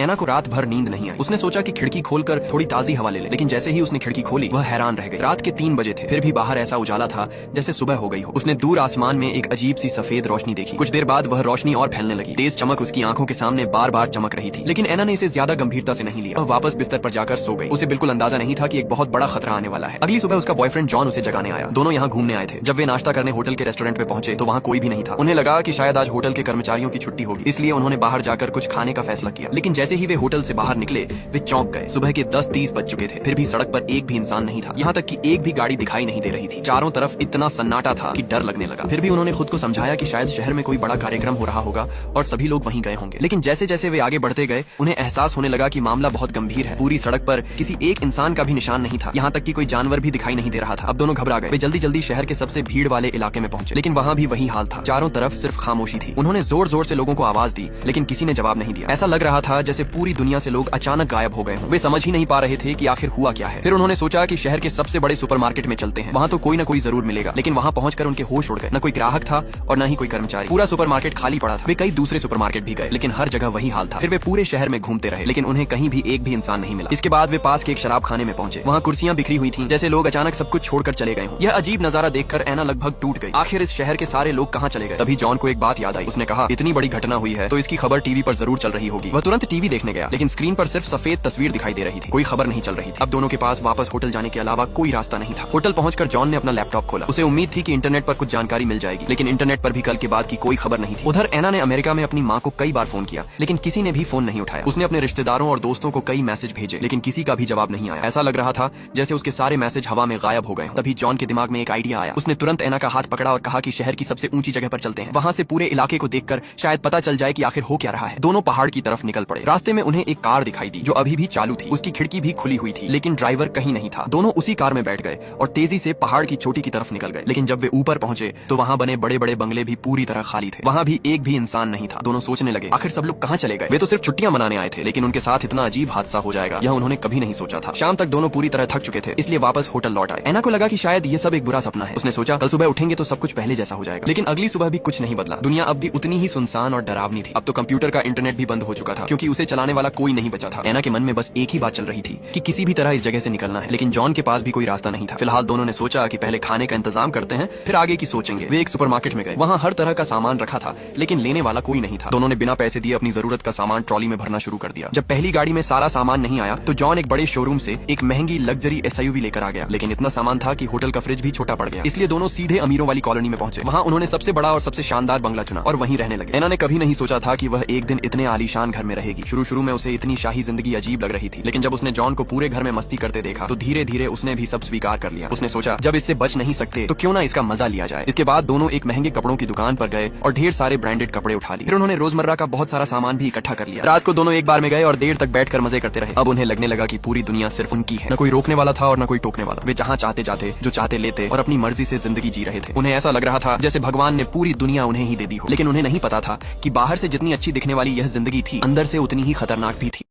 एना को रात भर नींद नहीं आई। उसने सोचा कि खिड़की खोलकर थोड़ी ताजी हवा ले ले, लेकिन जैसे ही उसने खिड़की खोली वह हैरान रह गई। रात के 3 बजे थे, फिर भी बाहर ऐसा उजाला था जैसे सुबह हो गई हो। उसने दूर आसमान में एक अजीब सी सफेद रोशनी देखी। कुछ देर बाद वह रोशनी और फैलने लगी। तेज चमक उसकी आंखों के सामने बार बार चमक रही थी, लेकिन एना ने इसे ज्यादा गंभीरता से नहीं लिया। वह वापस बिस्तर पर जाकर सो गई। उसे बिल्कुल अंदाजा नहीं था कि एक बहुत बड़ा खतरा आने वाला है। अगली सुबह उसका बॉयफ्रेंड जॉन उसे जगाने आया। दोनों यहाँ घूमने आए थे। जब वे नाश्ता करने होटल के रेस्टोरेंट पे पहुंचे तो वहाँ कोई भी नहीं था। उन्हें लगा कि शायद आज होटल के कर्मचारियों की छुट्टी होगी, इसलिए उन्होंने बाहर जाकर कुछ खाने का फैसला किया। लेकिन जैसे ही वे होटल से बाहर निकले वे चौंक गए। सुबह के 10:30 बज चुके थे, फिर भी सड़क पर एक भी इंसान नहीं था। यहाँ तक कि एक भी गाड़ी दिखाई नहीं दे रही थी। चारों तरफ इतना सन्नाटा था कि डर लगने लगा। फिर भी उन्होंने खुद को समझाया कि शायद शहर में कोई बड़ा कार्यक्रम हो रहा होगा और सभी लोग वहीं गए होंगे। लेकिन जैसे जैसे वे आगे बढ़ते गए उन्हें एहसास होने लगा कि मामला बहुत गंभीर है। पूरी सड़क पर किसी एक इंसान का भी निशान नहीं था, यहाँ तक कि कोई जानवर भी दिखाई नहीं दे रहा था। अब दोनों घबरा गए। वे जल्दी जल्दी शहर के सबसे भीड़ वाले इलाके में पहुंचे, लेकिन वहाँ भी वही हाल था। चारों तरफ सिर्फ खामोशी थी। उन्होंने जोर जोर से लोगों को आवाज दी, लेकिन किसी ने जवाब नहीं दिया। ऐसा लग रहा था जैसे पूरी दुनिया से लोग अचानक गायब हो गए हों। वे समझ ही नहीं पा रहे थे कि आखिर हुआ क्या है। फिर उन्होंने सोचा कि शहर के सबसे बड़े सुपरमार्केट में चलते हैं, वहाँ तो कोई न कोई जरूर मिलेगा। लेकिन वहाँ पहुंचकर उनके होश उड़ गए। न कोई ग्राहक था और न ही कोई कर्मचारी। पूरा सुपरमार्केट खाली पड़ा था। वे कई दूसरे सुपरमार्केट भी गए, लेकिन हर जगह वही हाल था। फिर वे पूरे शहर में घूमते रहे, लेकिन उन्हें कहीं भी एक भी इंसान नहीं मिला। इसके बाद वे पास के एक शराब खाने में पहुंचे। वहाँ कुर्सियां बिखरी हुई थीं, जैसे लोग अचानक सब कुछ छोड़कर चले गए हों। यह अजीब नजारा देखकर एना लगभग टूट गई। आखिर इस शहर के सारे लोग कहाँ चले गए? तभी जॉन को एक बात याद आई। उसने कहा, इतनी बड़ी घटना हुई है तो इसकी खबर टीवी पर जरूर चल रही होगी। वह तुरंत टीवी देखने गया, लेकिन स्क्रीन पर सिर्फ सफेद तस्वीर दिखाई दे रही थी। कोई खबर नहीं चल रही थी। अब दोनों के पास वापस होटल जाने के अलावा कोई रास्ता नहीं था। होटल पहुंचकर जॉन ने अपना लैपटॉप खोला। उसे उम्मीद थी कि इंटरनेट पर कुछ जानकारी मिल जाएगी, लेकिन इंटरनेट पर भी कल के बाद की कोई खबर नहीं थी। उधर एना ने अमेरिका में अपनी माँ को कई बार फोन किया, लेकिन किसी ने भी फोन नहीं उठाया। उसने अपने रिश्तेदारों और दोस्तों को कई मैसेज भेजे, लेकिन किसी का भी जवाब नहीं आया। ऐसा लग रहा था जैसे उसके सारे मैसेज हवा में गायब हो गए। तभी जॉन के दिमाग में एक आइडिया आया। उसने तुरंत एना का हाथ पकड़ा और कहा कि शहर की सबसे ऊंची जगह पर चलते हैं। वहाँ से पूरे इलाके को देखकर शायद पता चल जाए कि आखिर हो क्या रहा है। दोनों पहाड़ की तरफ निकल पड़े। रास्ते में उन्हें एक कार दिखाई दी जो अभी भी चालू थी। उसकी खिड़की भी खुली हुई थी, लेकिन ड्राइवर कहीं नहीं था। दोनों उसी कार में बैठ गए और तेजी से पहाड़ की चोटी की तरफ निकल गए। लेकिन जब वे ऊपर पहुंचे तो वहाँ बने बड़े बड़े बंगले भी पूरी तरह खाली थे। वहाँ भी एक भी इंसान नहीं था। दोनों सोचने लगे, आखिर सब लोग कहाँ चले गए? वे तो सिर्फ छुट्टियां मनाने आए थे, लेकिन उनके साथ इतना अजीब हादसा हो जाएगा यह उन्होंने कभी नहीं सोचा था। शाम तक दोनों पूरी तरह थक चुके थे, इसलिए वापस होटल लौट आए। एना को लगा कि शायद ये सब एक बुरा सपना है। उसने सोचा कल सुबह उठेंगे तो सब कुछ पहले जैसा हो जाएगा। लेकिन अगली सुबह भी कुछ नहीं बदला। दुनिया अब भी उतनी ही सुनसान और डरावनी थी। अब तो कंप्यूटर का इंटरनेट भी बंद हो चुका था, क्योंकि उसे चलाने वाला कोई नहीं बचा था। एना के मन में बस एक ही बात चल रही थी कि किसी भी तरह इस जगह से निकलना है, लेकिन जॉन के पास भी कोई रास्ता नहीं था। फिलहाल दोनों ने सोचा कि पहले खाने का इंतजाम करते हैं, फिर आगे की सोचेंगे। वे एक सुपरमार्केट में गए। वहाँ हर तरह का सामान रखा था, लेकिन लेने वाला कोई नहीं था। दोनों ने बिना पैसे दिए अपनी जरूरत का सामान ट्रॉली में भरना शुरू कर दिया। जब पहली गाड़ी में सारा सामान नहीं आया तो जॉन एक बड़े शोरूम से एक महंगी लग्जरी एसयूवी लेकर आ गया, लेकिन इतना सामान था कि होटल का फ्रिज भी छोटा पड़ गया। इसलिए दोनों सीधे अमीरों वाली कॉलोनी में पहुंचे। वहाँ उन्होंने सबसे बड़ा और सबसे शानदार बंगला चुना और वहीं रहने लगे। एना ने कभी नहीं सोचा था कि वह एक दिन इतने आलीशान घर में रहेगी। शुरू में उसे इतनी शाही जिंदगी अजीब लग रही थी, लेकिन जब उसने जॉन को पूरे घर में मस्ती करते देखा तो धीरे धीरे उसने भी सब स्वीकार कर लिया। उसने सोचा जब इससे बच नहीं सकते तो क्यों ना इसका मजा लिया जाए। इसके बाद दोनों एक महंगे कपड़ों की दुकान पर गए और ढेर सारे ब्रांडेड कपड़े उठा लिए। फिर उन्होंने रोजमर्रा का बहुत सारा सामान भी इकट्ठा कर लिया। रात को दोनों एक बार में गए और देर तक बैठकर मजे करते रहे। अब उन्हें लगने लगा कि पूरी दुनिया सिर्फ उनकी है। न कोई रोकने वाला था और न कोई टोकने वाला। वे जहाँ चाहते जाते, जो चाहते लेते और अपनी मर्जी से जिंदगी जी रहे थे। उन्हें ऐसा लग रहा था जैसे भगवान ने पूरी दुनिया उन्हें ही दे दी हो। लेकिन उन्हें नहीं पता था कि बाहर से जितनी अच्छी दिखने वाली यह जिंदगी थी, अंदर से उतनी ही खतरनाक भी थी।